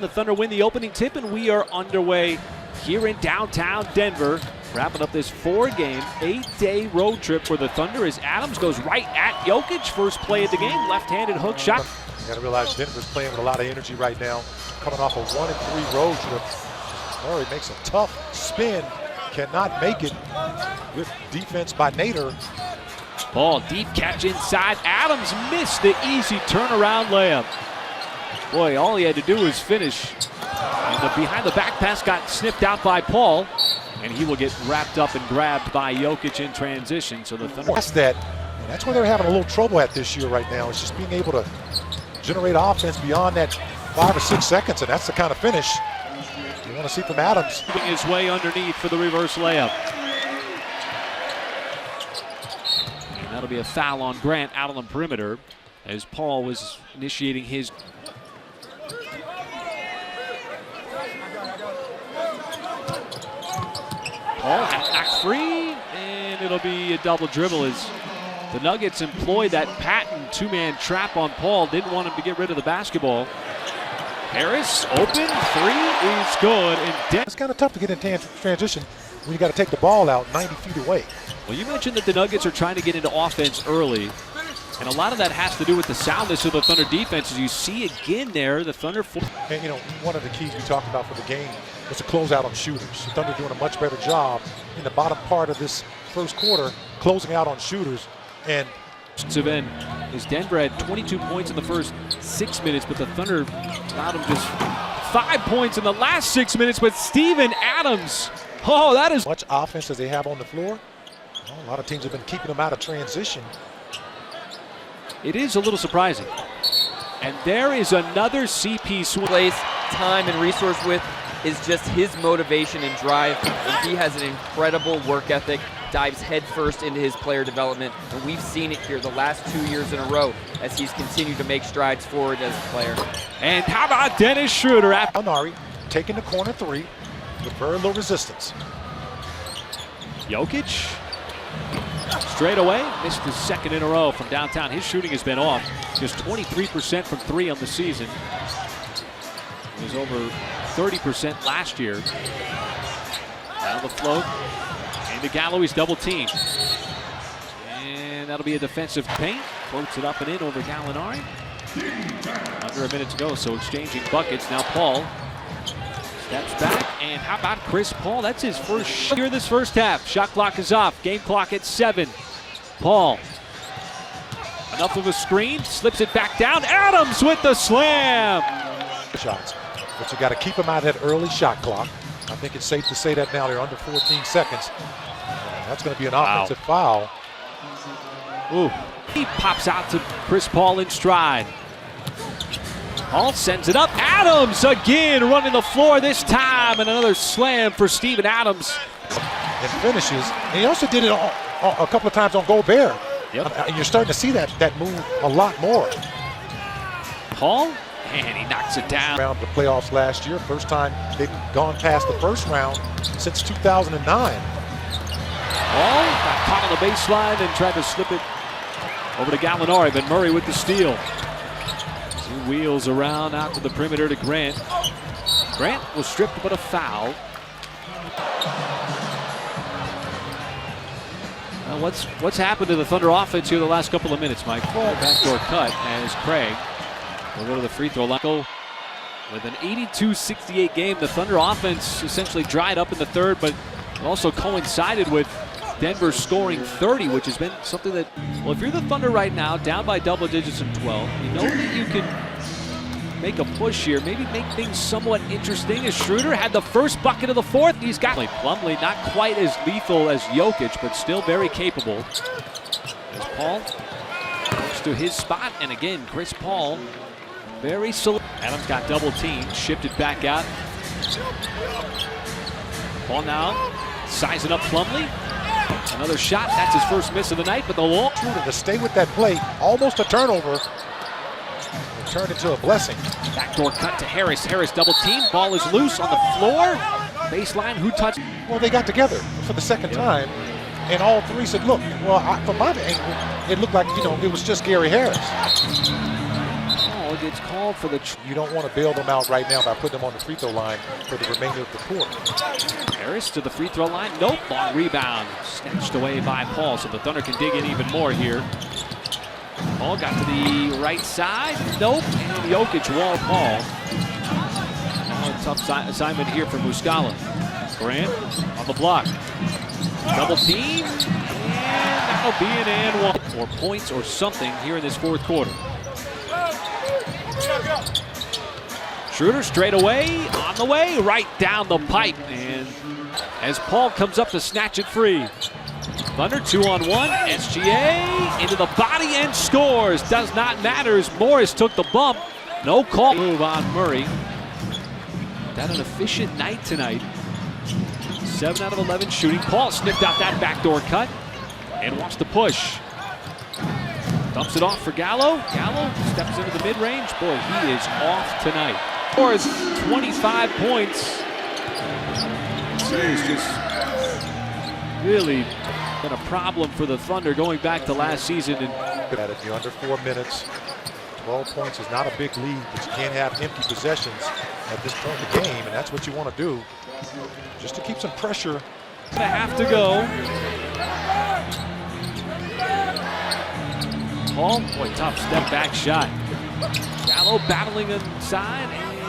The Thunder win the opening tip, and we are underway here in downtown Denver, wrapping up this 4-game, 8-day road trip for the Thunder as Adams goes right at Jokic. First play of the game, left-handed hook shot. You got to realize Denver's playing with a lot of energy right now, coming off a 1-3 road trip. Murray makes a tough spin, cannot make it with defense by Nader. Ball deep, catch inside. Adams missed the easy turnaround layup. Boy, all he had to do was finish. And the behind the back pass got snipped out by Paul, and he will get wrapped up and grabbed by Jokic in transition. So the Thunder. That's where they're having a little trouble at this year right now. It's just being able to generate offense beyond that 5 or 6 seconds, and that's the kind of finish you want to see from Adams. His way underneath for the reverse layup. And that'll be a foul on Grant out on the perimeter as Paul was initiating his. Paul knocked free, and it'll be a double dribble as the Nuggets employed that patent two-man trap on Paul. Didn't want him to get rid of the basketball. Harris open, 3 is good. And it's kind of tough to get in transition when you got to take the ball out 90 feet away. Well, you mentioned that the Nuggets are trying to get into offense early, and a lot of that has to do with the soundness of the Thunder defense. As you see again there, the Thunder. And, you know, one of the keys we talked about for the game was to close out on shooters. The Thunder doing a much better job in the bottom part of this first quarter, closing out on shooters. And as Denver had 22 points in the first 6 minutes, but the Thunder allowed them just 5 points in the last 6 minutes. But Steven Adams, oh, that is much offense as they have on the floor. Well, a lot of teams have been keeping them out of transition. It is a little surprising. And there is another CP swing. Place, time, and resource with is just his motivation and drive. And he has an incredible work ethic, dives headfirst into his player development. And we've seen it here the last 2 years in a row as he's continued to make strides forward as a player. And how about Dennis Schroeder? Gallinari taking the corner 3 with very little resistance. Jokic straight away, missed his second in a row from downtown. His shooting has been off. Just 23% from 3 on the season. It was over 30% last year. Down the float. Into Galloway's double team. And that'll be a defensive paint. Floats it up and in over Gallinari. Under a minute to go, so exchanging buckets. Now Paul steps back, and how about Chris Paul? That's his first shot here this first half. Shot clock is off. Game clock at 7. Paul, enough of a screen, slips it back down. Adams with the slam. Shots, but you got to keep them out of that early shot clock. I think it's safe to say that now they're under 14 seconds. That's going to be an offensive foul. Ooh, he pops out to Chris Paul in stride. Paul sends it up. Adams again running the floor this time, and another slam for Steven Adams. And finishes. And he also did it a couple of times on Gobert. Yep. And you're starting to see that move a lot more. Paul, and he knocks it down. Around the playoffs last year, first time they've gone past the first round since 2009. Paul got caught on the baseline and tried to slip it over to Gallinari, but Murray with the steal. 2 wheels around out to the perimeter to Grant. Grant was stripped, but a foul. What's happened to the Thunder offense here the last couple of minutes, Mike? Backdoor cut as Craig will go to the free throw line. With an 82-68 game, the Thunder offense essentially dried up in the third, but it also coincided with Denver scoring 30, which has been something that, well, if you're the Thunder right now, down by double digits in 12, you know that you can make a push here, maybe make things somewhat interesting. As Schroeder had the first bucket of the fourth, he's got Plumlee, not quite as lethal as Jokic, but still very capable. As Paul goes to his spot, and again, Chris Paul, very select. Adams got double teamed, shifted back out. Paul now sizing up Plumlee. Another shot, that's his first miss of the night, but the long Schroeder to stay with that play, almost a turnover. Turned into a blessing. Backdoor cut to Harris. Harris double team. Ball is loose on the floor. Baseline, who touched? Well, they got together for the second time, and all 3 said, look, well, from my angle, it looked like, you know, it was just Gary Harris. Oh, gets called for the. You don't want to bail them out right now by putting them on the free throw line for the remainder of the quarter. Harris to the free throw line. Nope. Long rebound. Snatched away by Paul. So the Thunder can dig in even more here. Paul got to the right side. Nope. And Jokic walled Paul. A tough assignment here for Muscala. Grant on the block. Double team. And that'll be an and one. Or points or something here in this fourth quarter. Schroeder straight away, on the way, right down the pipe. And as Paul comes up to snatch it free. Thunder 2-on-1, SGA into the body and scores. Does not matter as Morris took the bump. No call. Move on Murray. That an efficient night tonight. 7 out of 11 shooting. Paul sniffed out that backdoor cut and wants to push. Dumps it off for Gallo. Gallo steps into the mid-range. Boy, he is off tonight. Scores 25 points. It's just really been a problem for the Thunder going back to last season. And If you're under 4 minutes, 12 points is not a big lead, but you can't have empty possessions at this point in the game, and that's what you want to do, just to keep some pressure. gonna have to go. Paul, boy, tough step back shot. Gallo battling inside.